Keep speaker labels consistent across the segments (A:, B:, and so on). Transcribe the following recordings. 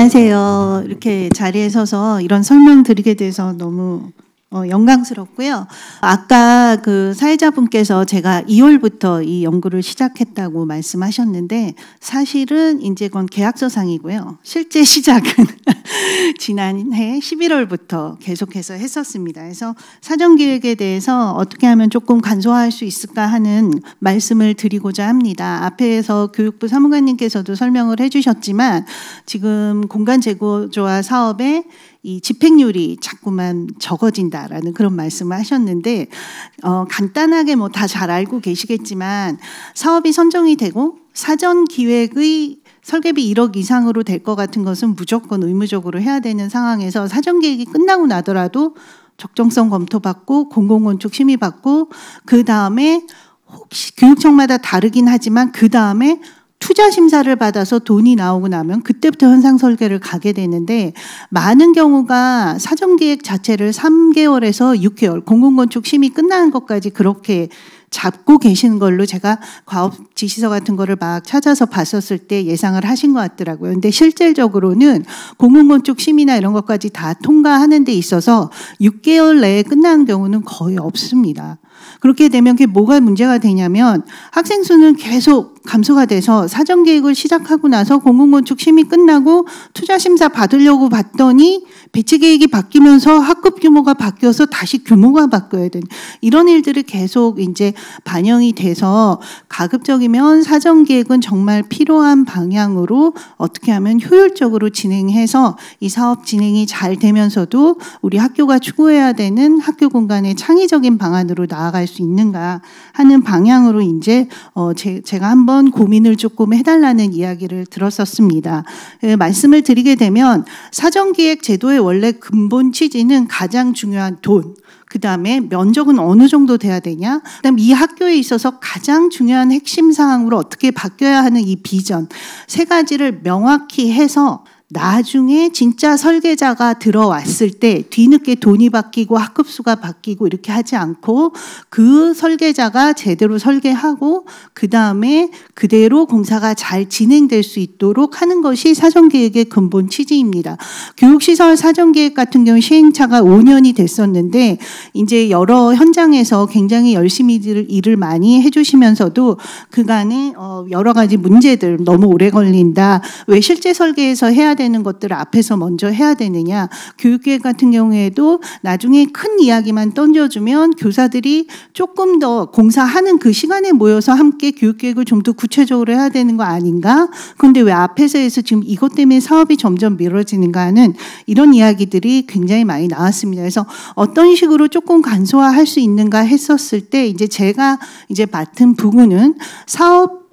A: 안녕하세요. 이렇게 자리에 서서 이런 설명 드리게 돼서 너무 영광스럽고요. 아까 그 사회자분께서 제가 2월부터 이 연구를 시작했다고 말씀하셨는데 사실은 이제 그건 계약서상이고요. 실제 시작은 지난해 11월부터 계속해서 했었습니다. 그래서 사전기획에 대해서 어떻게 하면 조금 간소화할 수 있을까 하는 말씀을 드리고자 합니다. 앞에서 교육부 사무관님께서도 설명을 해주셨지만 지금 공간재고조화 사업에 이 집행률이 자꾸만 적어진다라는 그런 말씀을 하셨는데 간단하게 뭐 다 잘 알고 계시겠지만 사업이 선정이 되고 사전 기획의 설계비 1억 이상으로 될 것 같은 것은 무조건 의무적으로 해야 되는 상황에서 사전 계획이 끝나고 나더라도 적정성 검토받고 공공건축 심의받고 그 다음에 혹시 교육청마다 다르긴 하지만 그 다음에 투자 심사를 받아서 돈이 나오고 나면 그때부터 현상 설계를 가게 되는데 많은 경우가 사전계획 자체를 3개월에서 6개월 공공건축 심의 끝나는 것까지 그렇게 잡고 계시는 걸로 제가 과업 지시서 같은 거를 막 찾아서 봤었을 때 예상을 하신 것 같더라고요. 근데 실질적으로는 공공건축 심의나 이런 것까지 다 통과하는 데 있어서 6개월 내에 끝나는 경우는 거의 없습니다. 그렇게 되면 그게 뭐가 문제가 되냐면 학생 수는 계속 감소가 돼서 사전계획을 시작하고 나서 공공건축 심의 끝나고 투자심사 받으려고 봤더니 배치계획이 바뀌면서 학급 규모가 바뀌어서 다시 규모가 바뀌어야 되는 이런 일들이 계속 이제 반영이 돼서 가급적이면 사전계획은 정말 필요한 방향으로 어떻게 하면 효율적으로 진행해서 이 사업 진행이 잘 되면서도 우리 학교가 추구해야 되는 학교 공간의 창의적인 방안으로 나아갈 수 있는가 하는 방향으로 이제 제가 한번 고민을 조금 해달라는 이야기를 들었었습니다. 말씀을 드리게 되면 사전기획 제도의 원래 근본 취지는 가장 중요한 돈, 그 다음에 면적은 어느 정도 돼야 되냐, 그 다음에 이 학교에 있어서 가장 중요한 핵심 사항으로 어떻게 바뀌어야 하는 이 비전 세 가지를 명확히 해서 나중에 진짜 설계자가 들어왔을 때 뒤늦게 돈이 바뀌고 학급수가 바뀌고 이렇게 하지 않고 그 설계자가 제대로 설계하고 그 다음에 그대로 공사가 잘 진행될 수 있도록 하는 것이 사전계획의 근본 취지입니다. 교육시설 사전계획 같은 경우 시행차가 5년이 됐었는데 이제 여러 현장에서 굉장히 열심히 일을 많이 해주시면서도 그간에 여러 가지 문제들 너무 오래 걸린다. 왜 실제 설계에서 해야 되는 것들을 앞에서 먼저 해야 되느냐. 교육계획 같은 경우에도 나중에 큰 이야기만 던져주면 교사들이 조금 더 공사하는 그 시간에 모여서 함께 교육계획을 좀 더 구체적으로 해야 되는 거 아닌가. 그런데 왜 앞에서 해서 지금 이것 때문에 사업이 점점 미뤄지는가 하는 이런 이야기들이 굉장히 많이 나왔습니다. 그래서 어떤 식으로 조금 간소화할 수 있는가 했었을 때 이제 제가 이제 맡은 부분은 사업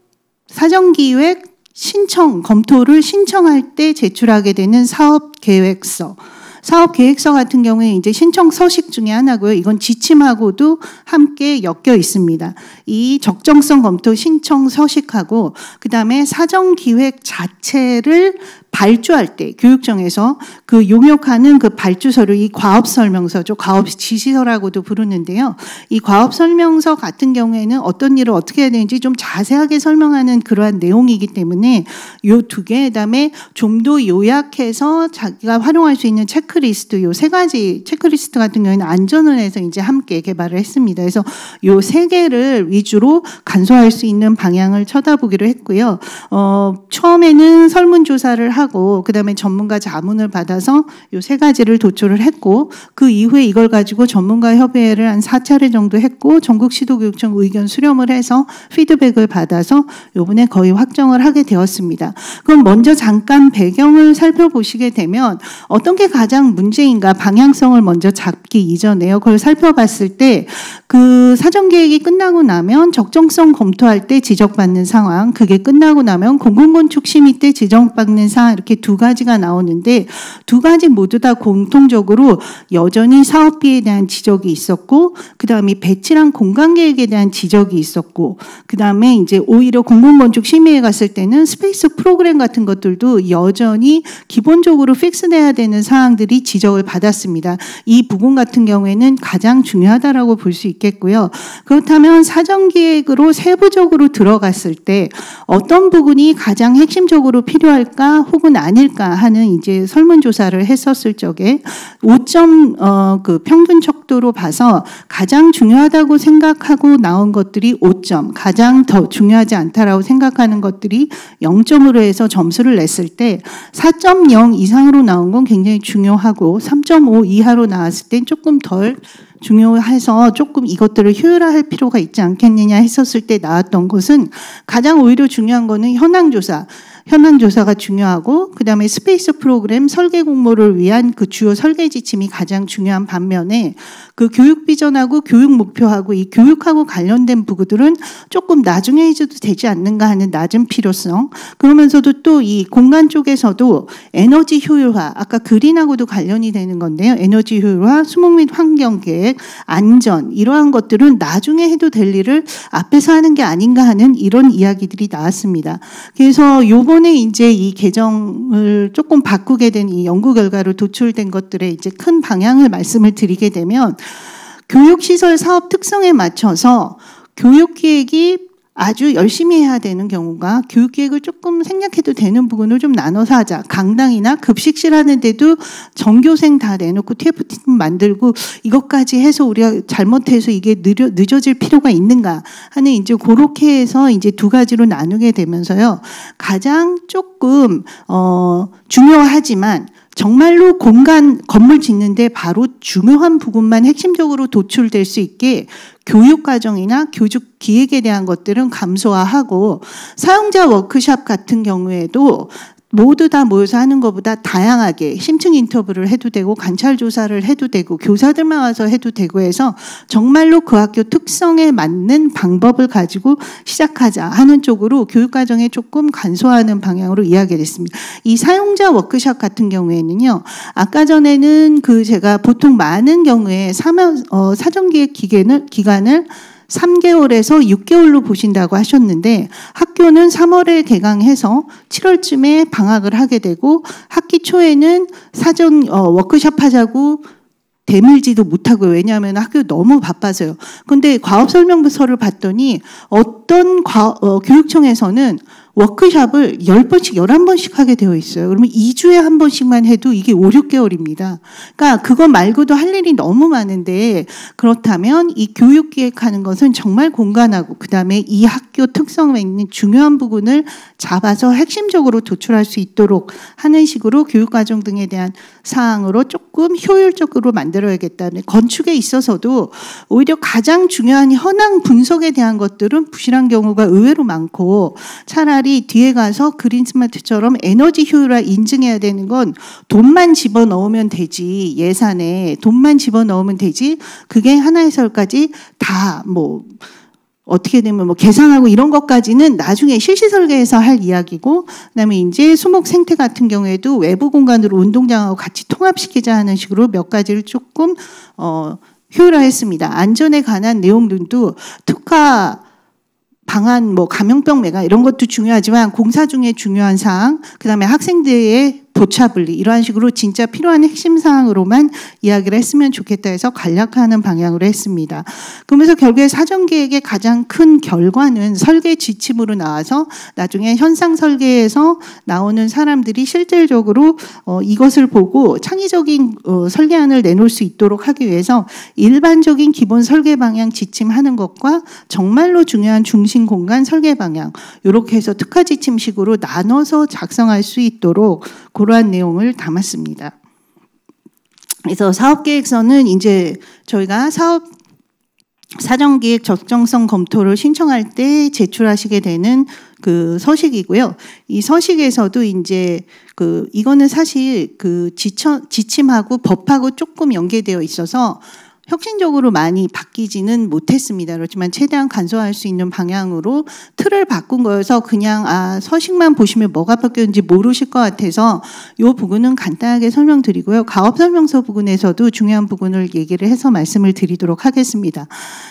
A: 사전기획 신청, 검토를 신청할 때 제출하게 되는 사업계획서. 사업계획서 같은 경우에 이제 신청 서식 중에 하나고요. 이건 지침하고도 함께 엮여 있습니다. 이 적정성 검토 신청 서식하고 그다음에 사전기획 자체를 발주할 때 교육청에서 그 용역하는 그 발주서를 이 과업설명서죠. 과업지시서라고도 부르는데요. 이 과업설명서 같은 경우에는 어떤 일을 어떻게 해야 되는지 좀 자세하게 설명하는 그러한 내용이기 때문에 요 두 개, 그다음에 좀 더 요약해서 자기가 활용할 수 있는 체크리스트, 요 세 가지 체크리스트 같은 경우에는 안전원에서 이제 함께 개발을 했습니다. 그래서 요 세 개를 위주로 간소화할 수 있는 방향을 쳐다보기로 했고요. 처음에는 설문조사를 하고 그다음에 전문가 자문을 받아서 요 세 가지를 도출을 했고 그 이후에 이걸 가지고 전문가 협의회를 한 4차례 정도 했고 전국 시도교육청 의견 수렴을 해서 피드백을 받아서 요번에 거의 확정을 하게 되었습니다. 그럼 먼저 잠깐 배경을 살펴보시게 되면 어떤 게 가장 문제인가 방향성을 먼저 잡기 이전에요. 그걸 살펴봤을 때 그 사전계획이 끝나고 나면 적정성 검토할 때 지적받는 상황, 그게 끝나고 나면 공공건축 심의 때 지적받는 상황 이렇게 두 가지가 나오는데 두 가지 모두 다 공통적으로 여전히 사업비에 대한 지적이 있었고 그다음에 배치랑 공간계획에 대한 지적이 있었고 그다음에 이제 오히려 공공건축 심의에 갔을 때는 스페이스 프로그램 같은 것들도 여전히 기본적으로 픽스돼야 되는 사항들이 지적을 받았습니다. 이 부분 같은 경우에는 가장 중요하다라고 볼 수 있겠고요. 그렇다면 사전기획으로 세부적으로 들어갔을 때 어떤 부분이 가장 핵심적으로 필요할까 혹은 부분 아닐까 하는 이제 설문조사를 했었을 적에 5점 그 평균 척도로 봐서 가장 중요하다고 생각하고 나온 것들이 5점, 가장 더 중요하지 않다라고 생각하는 것들이 0점으로 해서 점수를 냈을 때 4.0 이상으로 나온 건 굉장히 중요하고 3.5 이하로 나왔을 땐 조금 덜 중요해서 조금 이것들을 효율화할 필요가 있지 않겠느냐 했었을 때 나왔던 것은 가장 오히려 중요한 거는 현황조사가 중요하고 그다음에 스페이스 프로그램 설계 공모를 위한 그 주요 설계 지침이 가장 중요한 반면에 그 교육 비전하고 교육 목표하고 이 교육하고 관련된 부분들은 조금 나중에 해줘도 되지 않는가 하는 낮은 필요성, 그러면서도 또 이 공간 쪽에서도 에너지 효율화, 아까 그린하고도 관련이 되는 건데요. 에너지 효율화, 수목 및 환경 계획, 안전, 이러한 것들은 나중에 해도 될 일을 앞에서 하는 게 아닌가 하는 이런 이야기들이 나왔습니다. 그래서 요번에 이제 이 개정을 조금 바꾸게 된 이 연구 결과로 도출된 것들의 이제 큰 방향을 말씀을 드리게 되면, 교육시설 사업 특성에 맞춰서 교육기획이 아주 열심히 해야 되는 경우가 교육기획을 조금 생략해도 되는 부분을 좀 나눠서 하자. 강당이나 급식실 하는데도 전교생 다 내놓고 TF팀 만들고 이것까지 해서 우리가 잘못해서 이게 늦어질 필요가 있는가 하는 이제 그렇게 해서 이제 두 가지로 나누게 되면서요. 가장 조금 중요하지만 정말로 건물 짓는데 바로 중요한 부분만 핵심적으로 도출될 수 있게 교육과정이나 교육 기획에 대한 것들은 감소화하고, 사용자 워크샵 같은 경우에도 모두 다 모여서 하는 것보다 다양하게 심층 인터뷰를 해도 되고 관찰 조사를 해도 되고 교사들만 와서 해도 되고 해서 정말로 그 학교 특성에 맞는 방법을 가지고 시작하자 하는 쪽으로 교육과정에 조금 간소화하는 방향으로 이야기를 했습니다. 이 사용자 워크샵 같은 경우에는요, 아까 전에는 제가 보통 많은 경우에 사전기획 기간을 3개월에서 6개월로 보신다고 하셨는데, 학교는 3월에 개강해서 7월쯤에 방학을 하게 되고 학기 초에는 사전 워크숍 하자고 대밀지도 못하고요. 왜냐하면 학교 너무 바빠서요. 그런데 과업설명서를 봤더니 어떤 교육청에서는 워크숍을 10번씩, 11번씩 하게 되어 있어요. 그러면 2주에 한 번씩만 해도 이게 5, 6개월입니다. 그러니까 그거 말고도 할 일이 너무 많은데, 그렇다면 이 교육 기획하는 것은 정말 공간하고 그다음에 이 학교 특성에 있는 중요한 부분을 잡아서 핵심적으로 도출할 수 있도록 하는 식으로 교육과정 등에 대한 사항으로 조금 효율적으로 만들어야겠다는, 건축에 있어서도 오히려 가장 중요한 현황 분석에 대한 것들은 부실한 경우가 의외로 많고, 차라리 뒤에 가서 그린 스마트처럼 에너지 효율화 인증해야 되는 건 돈만 집어넣으면 되지, 예산에 돈만 집어넣으면 되지, 그게 하나에서까지 다 어떻게 되면 계산하고 이런 것까지는 나중에 실시 설계에서 할 이야기고, 그다음에 이제 수목 생태 같은 경우에도 외부 공간으로 운동장하고 같이 통합시키자 하는 식으로 몇 가지를 조금 효율화했습니다. 안전에 관한 내용들도 특화 방안, 감염병 매가 이런 것도 중요하지만 공사 중에 중요한 사항, 그다음에 학생들의 보차 분리, 이러한 식으로 진짜 필요한 핵심 사항으로만 이야기를 했으면 좋겠다 해서 간략화하는 방향으로 했습니다. 그러면서 결국에 사전계획의 가장 큰 결과는 설계 지침으로 나와서 나중에 현상 설계에서 나오는 사람들이 실질적으로 이것을 보고 창의적인 설계안을 내놓을 수 있도록 하기 위해서 일반적인 기본 설계 방향 지침하는 것과 정말로 중요한 중심 공간 설계 방향, 이렇게 해서 특화 지침식으로 나눠서 작성할 수 있도록 그러한 내용을 담았습니다. 그래서 사업계획서는 이제 저희가 사전기획 적정성 검토를 신청할 때 제출하시게 되는 그 서식이고요. 이 서식에서도 이제 이거는 사실 지침하고 법하고 조금 연계되어 있어서 혁신적으로 많이 바뀌지는 못했습니다. 그렇지만 최대한 간소화할 수 있는 방향으로 틀을 바꾼 거여서 그냥 서식만 보시면 뭐가 바뀌었는지 모르실 것 같아서 이 부분은 간단하게 설명드리고요. 가업 설명서 부분에서도 중요한 부분을 얘기를 해서 말씀을 드리도록 하겠습니다.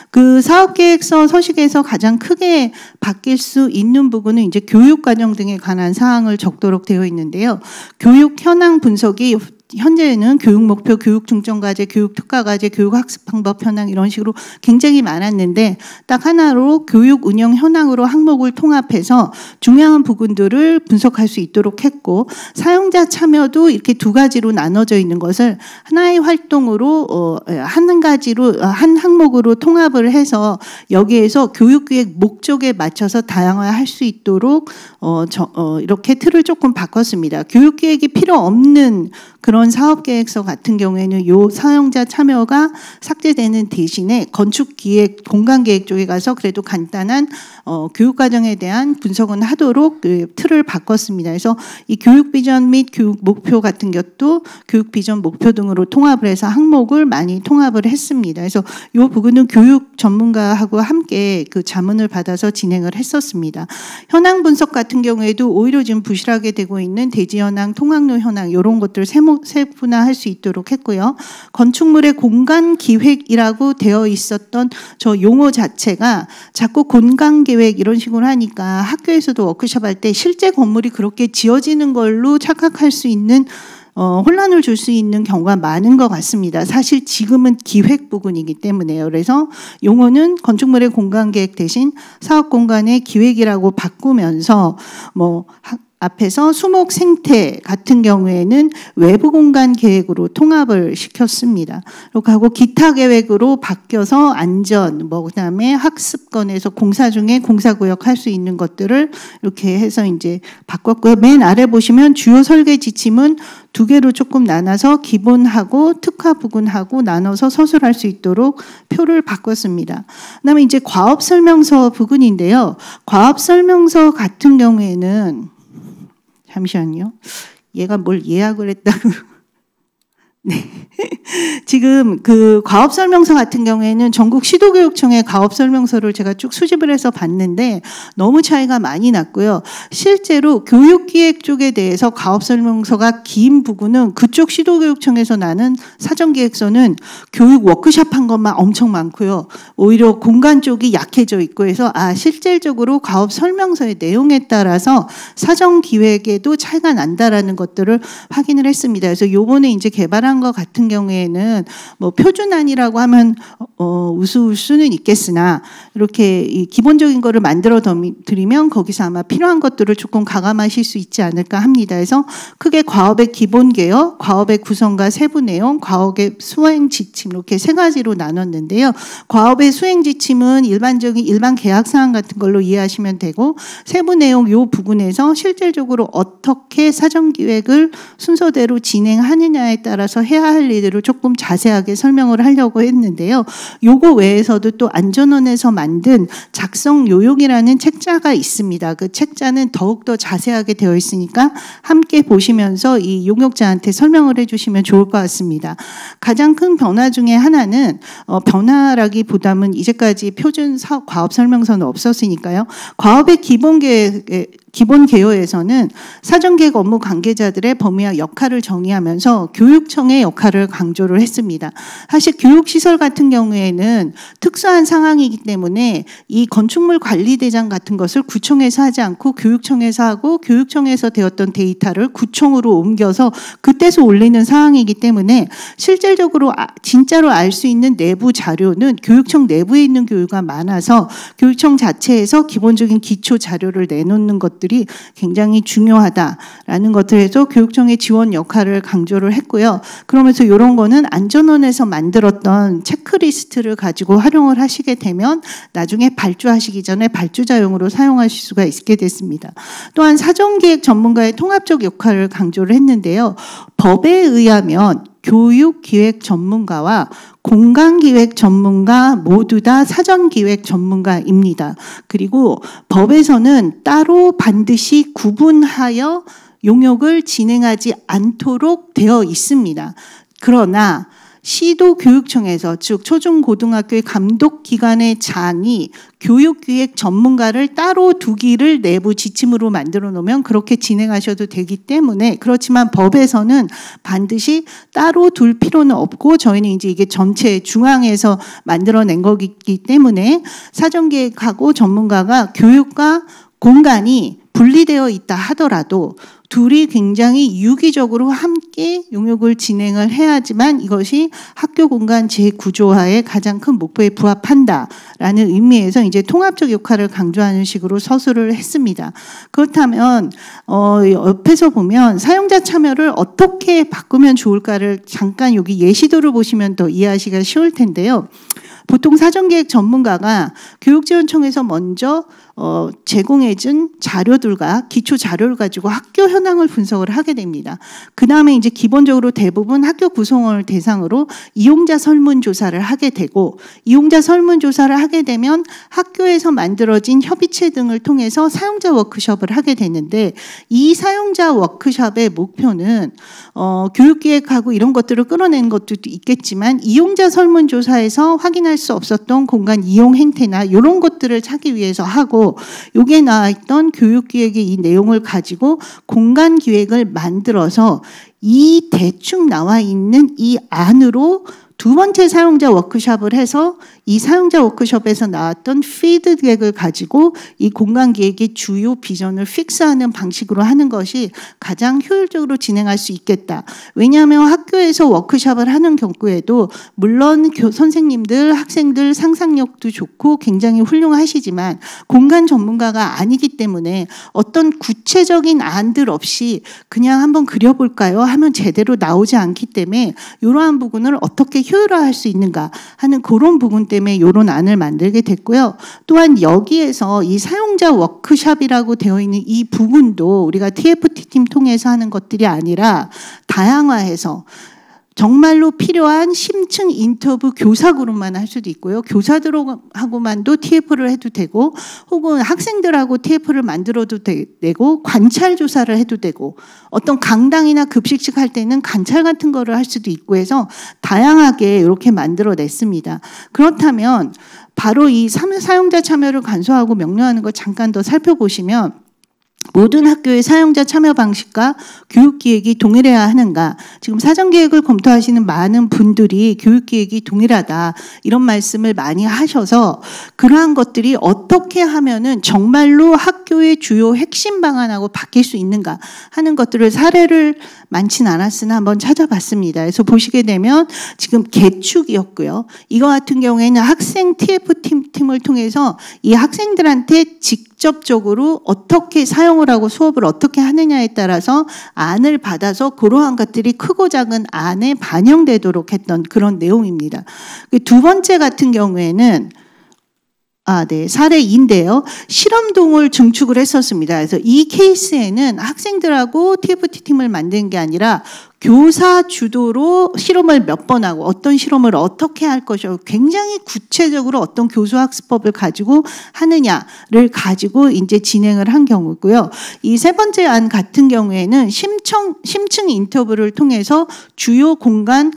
A: 그 사업계획서 서식에서 가장 크게 바뀔 수 있는 부분은 이제 교육과정 등에 관한 사항을 적도록 되어 있는데요. 교육 현황 분석이 현재는 교육 목표, 교육 중점 과제, 교육 특화 과제, 교육 학습 방법 현황 이런 식으로 굉장히 많았는데 딱 하나로 교육 운영 현황으로 항목을 통합해서 중요한 부분들을 분석할 수 있도록 했고, 사용자 참여도 이렇게 두 가지로 나눠져 있는 것을 하나의 활동으로 한 가지로 한 항목으로 통합을 해서 여기에서 교육기획 목적에 맞춰서 다양화할 수 있도록 이렇게 틀을 조금 바꿨습니다. 교육기획이 필요 없는 그런 사업계획서 같은 경우에는 요 사용자 참여가 삭제되는 대신에 건축기획, 공간계획 쪽에 가서 그래도 간단한 교육과정에 대한 분석은 하도록 그 틀을 바꿨습니다. 그래서 이 교육비전 및 교육 목표 같은 것도 교육비전 목표 등으로 통합을 해서 항목을 많이 통합을 했습니다. 그래서 이 부분은 교육 전문가하고 함께 그 자문을 받아서 진행을 했었습니다. 현황 분석 같은 경우에도 오히려 지금 부실하게 되고 있는 대지 현황, 통학로 현황 이런 것들 세분화할 수 있도록 했고요. 건축물의 공간 기획이라고 되어 있었던 저 용어 자체가 자꾸 공간 계획 이런 식으로 하니까 학교에서도 워크숍 할 때 실제 건물이 그렇게 지어지는 걸로 착각할 수 있는 혼란을 줄 수 있는 경우가 많은 것 같습니다. 사실 지금은 기획 부분이기 때문에요. 그래서 용어는 건축물의 공간 계획 대신 사업 공간의 기획이라고 바꾸면서 앞에서 수목 생태 같은 경우에는 외부 공간 계획으로 통합을 시켰습니다. 그리고 하고 기타 계획으로 바뀌어서 안전, 그다음에 학습권에서 공사 중에 공사구역 할 수 있는 것들을 이렇게 해서 이제 바꿨고요. 맨 아래 보시면 주요 설계 지침은 두 개로 조금 나눠서 기본하고 특화 부분하고 나눠서 서술할 수 있도록 표를 바꿨습니다. 그다음에 이제 과업 설명서 부분인데요. 과업 설명서 같은 경우에는 잠시만요. 얘가 뭘 예약을 했다고. 네. 지금 그 과업 설명서 같은 경우에는 전국 시도교육청의 과업 설명서를 제가 쭉 수집을 해서 봤는데 너무 차이가 많이 났고요. 실제로 교육기획 쪽에 대해서 과업 설명서가 긴 부분은 그쪽 시도교육청에서 나는 사전기획서는 교육 워크숍 한 것만 엄청 많고요. 오히려 공간 쪽이 약해져 있고 해서 실질적으로 과업 설명서의 내용에 따라서 사전기획에도 차이가 난다라는 것들을 확인을 했습니다. 그래서 요번에 이제 개발한 것 같은 경우에는 표준안이라고 하면 우스울 수는 있겠으나 이렇게 이 기본적인 거를 만들어 드리면 거기서 아마 필요한 것들을 조금 가감하실 수 있지 않을까 합니다. 그래서 크게 과업의 기본 개요, 과업의 구성과 세부 내용, 과업의 수행 지침 이렇게 세 가지로 나눴는데요. 과업의 수행 지침은 일반적인 일반 계약 사항 같은 걸로 이해하시면 되고, 세부 내용 요 부분에서 실질적으로 어떻게 사전 기획을 순서대로 진행하느냐에 따라서 해야 할 일들을 조금 자세하게 설명을 하려고 했는데요. 요거 외에서도 또 안전원에서 만든 작성 요용이라는 책자가 있습니다. 그 책자는 더욱더 자세하게 되어 있으니까 함께 보시면서 이 용역자한테 설명을 해주시면 좋을 것 같습니다. 가장 큰 변화 중에 하나는 변화라기보다는 이제까지 표준 사업 과업 설명서는 없었으니까요. 과업의 기본 개요에서는 사전계획 업무 관계자들의 범위와 역할을 정의하면서 교육청의 역할을 강조를 했습니다. 사실 교육시설 같은 경우에는 특수한 상황이기 때문에 이 건축물 관리대장 같은 것을 구청에서 하지 않고 교육청에서 하고, 교육청에서 되었던 데이터를 구청으로 옮겨서 그때서 올리는 상황이기 때문에 실질적으로 진짜로 알 수 있는 내부 자료는 교육청 내부에 있는 교육가 많아서 교육청 자체에서 기본적인 기초 자료를 내놓는 것들이 굉장히 중요하다라는 것들에서 교육청의 지원 역할을 강조를 했고요. 그러면서 이런 거는 안전원에서 만들었던 체크리스트를 가지고 활용을 하시게 되면 나중에 발주하시기 전에 발주자용으로 사용하실 수가 있게 됐습니다. 또한 사전기획 전문가의 통합적 역할을 강조를 했는데요. 법에 의하면 교육기획 전문가와 공간기획 전문가 모두 다 사전기획 전문가입니다. 그리고 법에서는 따로 반드시 구분하여 용역을 진행하지 않도록 되어 있습니다. 그러나 시도교육청에서 즉 초중고등학교의 감독기관의 장이 교육기획 전문가를 따로 두기를 내부 지침으로 만들어 놓으면 그렇게 진행하셔도 되기 때문에, 그렇지만 법에서는 반드시 따로 둘 필요는 없고, 저희는 이제 이게 전체 중앙에서 만들어낸 거기 때문에 사전계획하고 전문가가 교육과 공간이 분리되어 있다 하더라도 둘이 굉장히 유기적으로 함께 용역을 진행을 해야지만 이것이 학교 공간 재구조화의 가장 큰 목표에 부합한다라는 의미에서 이제 통합적 역할을 강조하는 식으로 서술을 했습니다. 그렇다면 옆에서 보면 사용자 참여를 어떻게 바꾸면 좋을까를 잠깐 여기 예시도를 보시면 더 이해하시기가 쉬울 텐데요. 보통 사전계획 전문가가 교육지원청에서 먼저 제공해준 자료들과 기초 자료를 가지고 학교 현황을 분석을 하게 됩니다. 그 다음에 이제 기본적으로 대부분 학교 구성원을 대상으로 이용자 설문조사를 하게 되고, 이용자 설문조사를 하게 되면 학교에서 만들어진 협의체 등을 통해서 사용자 워크숍을 하게 되는데, 이 사용자 워크숍의 목표는 교육기획하고 이런 것들을 끌어내는 것도 있겠지만, 이용자 설문조사에서 확인할 수 없었던 공간 이용 행태나 이런 것들을 찾기 위해서 하고, 여기에 나와 있던 교육기획의 이 내용을 가지고 공간 기획을 만들어서 이 대충 나와 있는 이 안으로 두 번째 사용자 워크숍을 해서 이 사용자 워크숍에서 나왔던 피드백을 가지고 이 공간 기획의 주요 비전을 픽스하는 방식으로 하는 것이 가장 효율적으로 진행할 수 있겠다. 왜냐하면 학교에서 워크숍을 하는 경우에도 물론 선생님들, 학생들 상상력도 좋고 굉장히 훌륭하시지만 공간 전문가가 아니기 때문에 어떤 구체적인 안들 없이 그냥 한번 그려볼까요? 하면 제대로 나오지 않기 때문에 이러한 부분을 어떻게 효율화할 수 있는가 하는 그런 부분 때문에 이런 안을 만들게 됐고요. 또한 여기에서 이 사용자 워크숍이라고 되어 있는 이 부분도 우리가 TFT팀 통해서 하는 것들이 아니라 다양화해서 정말로 필요한 심층 인터뷰 교사 그룹만 할 수도 있고요. 교사들하고만도 TF를 해도 되고, 혹은 학생들하고 TF를 만들어도 되고, 관찰 조사를 해도 되고, 어떤 강당이나 급식식 할 때는 관찰 같은 거를 할 수도 있고 해서 다양하게 이렇게 만들어냈습니다. 그렇다면 바로 이 사용자 참여를 간소화하고 명료하는 걸 잠깐 더 살펴보시면, 모든 학교의 사용자 참여 방식과 교육기획이 동일해야 하는가? 지금 사전계획을 검토하시는 많은 분들이 교육기획이 동일하다 이런 말씀을 많이 하셔서 그러한 것들이 어떻게 하면은 정말로 학교의 주요 핵심 방안하고 바뀔 수 있는가 하는 것들을 사례를 많진 않았으나 한번 찾아봤습니다. 그래서 보시게 되면 지금 개축이었고요. 이거 같은 경우에는 학생 TF팀을 통해서 이 학생들한테 직접적으로 어떻게 사용을 하고 수업을 어떻게 하느냐에 따라서 안을 받아서 그러한 것들이 크고 작은 안에 반영되도록 했던 그런 내용입니다. 두 번째 같은 경우에는 사례인데요. 실험동을 증축을 했었습니다. 그래서 이 케이스에는 학생들하고 TFT팀을 만든 게 아니라 교사 주도로 실험을 몇 번 하고 어떤 실험을 어떻게 할 것이고 굉장히 구체적으로 어떤 교수학습법을 가지고 하느냐를 가지고 이제 진행을 한 경우고요. 이 세 번째 안 같은 경우에는 심층 인터뷰를 통해서 주요 공간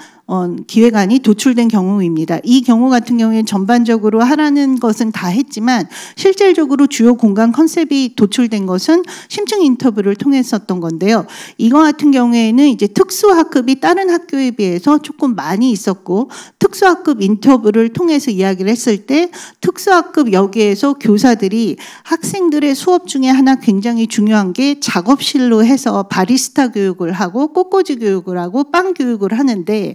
A: 기획안이 도출된 경우입니다. 이 경우 같은 경우에는 전반적으로 하라는 것은 다 했지만 실질적으로 주요 공간 컨셉이 도출된 것은 심층 인터뷰를 통했었던 건데요. 이거 같은 경우에는 이제 특수학급이 다른 학교에 비해서 조금 많이 있었고, 특수학급 인터뷰를 통해서 이야기를 했을 때 특수학급 여기에서 교사들이 학생들의 수업 중에 하나 굉장히 중요한 게 작업실로 해서 바리스타 교육을 하고 꽃꽂이 교육을 하고 빵 교육을 하는데,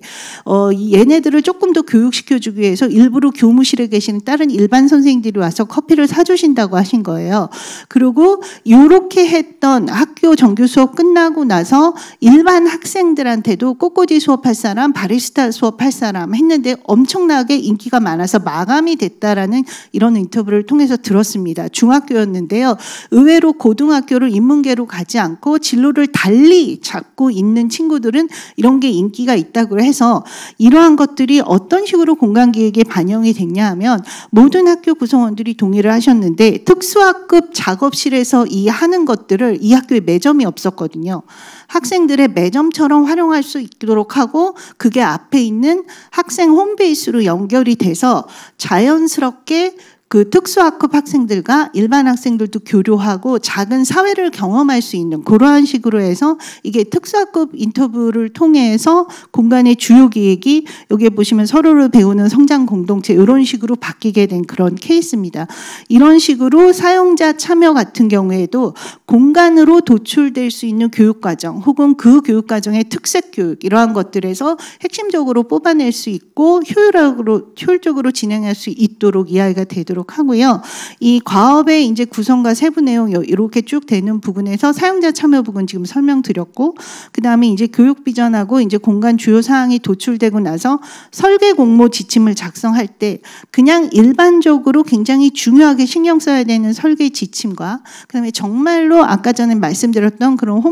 A: 얘네들을 조금 더 교육시켜주기 위해서 일부러 교무실에 계시는 다른 일반 선생님들이 와서 커피를 사주신다고 하신 거예요. 그리고 이렇게 했던 학교 정규 수업 끝나고 나서 일반 학생들한테도 꽃꽂이 수업할 사람, 바리스타 수업할 사람 했는데 엄청나게 인기가 많아서 마감이 됐다라는 이런 인터뷰를 통해서 들었습니다. 중학교였는데요. 의외로 고등학교를 인문계로 가지 않고 진로를 달리 잡고 있는 친구들은 이런 게 인기가 있다고 해서 이러한 것들이 어떤 식으로 공간기획에 반영이 됐냐 하면 모든 학교 구성원들이 동의를 하셨는데, 특수학급 작업실에서 이 하는 것들을 이 학교에 매점이 없었거든요. 학생들의 매점처럼 활용할 수 있도록 하고 그게 앞에 있는 학생 홈베이스로 연결이 돼서 자연스럽게 그 특수학급 학생들과 일반 학생들도 교류하고 작은 사회를 경험할 수 있는 그러한 식으로 해서 이게 특수학급 인터뷰를 통해서 공간의 주요 기획이 여기에 보시면 서로를 배우는 성장 공동체 이런 식으로 바뀌게 된 그런 케이스입니다. 이런 식으로 사용자 참여 같은 경우에도 공간으로 도출될 수 있는 교육과정 혹은 그 교육과정의 특색 교육 이러한 것들에서 핵심적으로 뽑아낼 수 있고 효율적으로 진행할 수 있도록 이해가 되도록 하고요. 이 과업의 이제 구성과 세부 내용 이렇게 쭉 되는 부분에서 사용자 참여 부분 지금 설명드렸고, 그 다음에 이제 교육 비전하고 이제 공간 주요 사항이 도출되고 나서 설계 공모 지침을 작성할 때 그냥 일반적으로 굉장히 중요하게 신경 써야 되는 설계 지침과 그 다음에 정말로 아까 전에 말씀드렸던 그런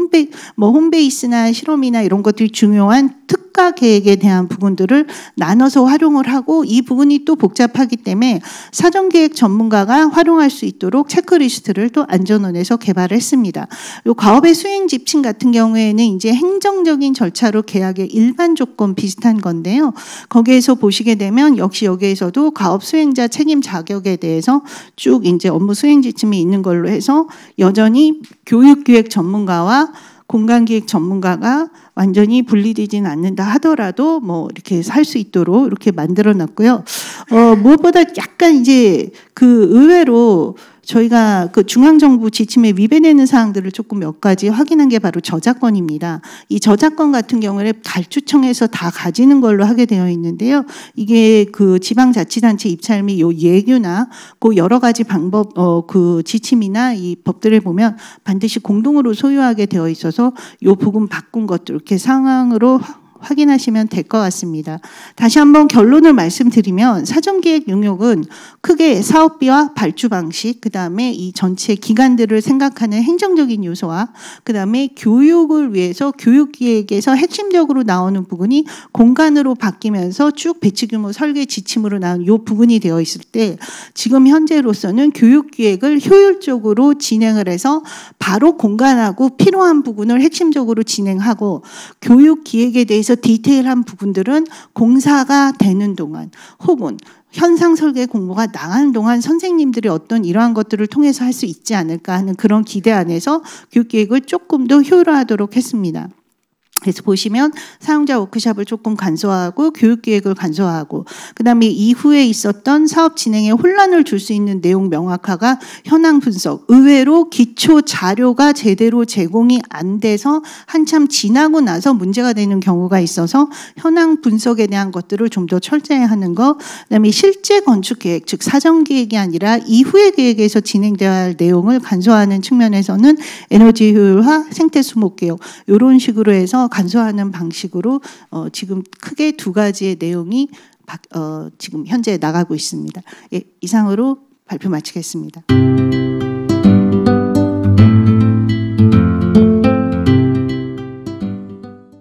A: 홈베이스나 실험이나 이런 것들이 중요한 특가 계획에 대한 부분들을 나눠서 활용을 하고 이 부분이 또 복잡하기 때문에 사전계획 전문가가 활용할 수 있도록 체크리스트를 또 안전원에서 개발했습니다. 이 과업의 수행 지침 같은 경우에는 이제 행정적인 절차로 계약의 일반 조건 비슷한 건데요. 거기에서 보시게 되면 역시 여기에서도 과업 수행자 책임 자격에 대해서 쭉 이제 업무 수행 지침이 있는 걸로 해서 여전히 교육기획 전문가와 공간기획 전문가가 완전히 분리되지는 않는다 하더라도 뭐 이렇게 살 수 있도록 이렇게 만들어 놨고요. 무엇보다 약간 이제 그 의외로 저희가 그 중앙정부 지침에 위배되는 사항들을 조금 몇 가지 확인한 게 바로 저작권입니다. 이 저작권 같은 경우에 갈주청에서 다 가지는 걸로 하게 되어 있는데요. 이게 그 지방자치단체 입찰 및 요 예규나 그 여러 가지 방법 그 지침이나 이 법들을 보면 반드시 공동으로 소유하게 되어 있어서 요 부분 바꾼 것들 이렇게 상황으로 확인하시면 될 것 같습니다. 다시 한번 결론을 말씀드리면 사전기획 용역은 크게 사업비와 발주 방식, 그 다음에 이 전체 기관들을 생각하는 행정적인 요소와 그 다음에 교육을 위해서 교육기획에서 핵심적으로 나오는 부분이 공간으로 바뀌면서 쭉 배치규모 설계 지침으로 나온 이 부분이 되어 있을 때 지금 현재로서는 교육기획을 효율적으로 진행을 해서 바로 공간하고 필요한 부분을 핵심적으로 진행하고 교육기획에 대해서 디테일한 부분들은 공사가 되는 동안 혹은 현상 설계 공모가 나가는 동안 선생님들이 어떤 이러한 것들을 통해서 할 수 있지 않을까 하는 그런 기대 안에서 교육계획을 조금 더 효율화하도록 했습니다. 그래서 보시면 사용자 워크숍을 조금 간소화하고 교육계획을 간소화하고 그 다음에 이후에 있었던 사업 진행에 혼란을 줄 수 있는 내용 명확화가 현황 분석, 의외로 기초 자료가 제대로 제공이 안 돼서 한참 지나고 나서 문제가 되는 경우가 있어서 현황 분석에 대한 것들을 좀 더 철저히 하는 것, 그 다음에 실제 건축계획, 즉 사전계획이 아니라 이후의 계획에서 진행되어야 할 내용을 간소화하는 측면에서는 에너지 효율화, 생태 수목개혁 이런 식으로 해서 간소화하는 방식으로 지금 크게 두 가지의 내용이 지금 현재 나가고 있습니다. 예, 이상으로 발표 마치겠습니다.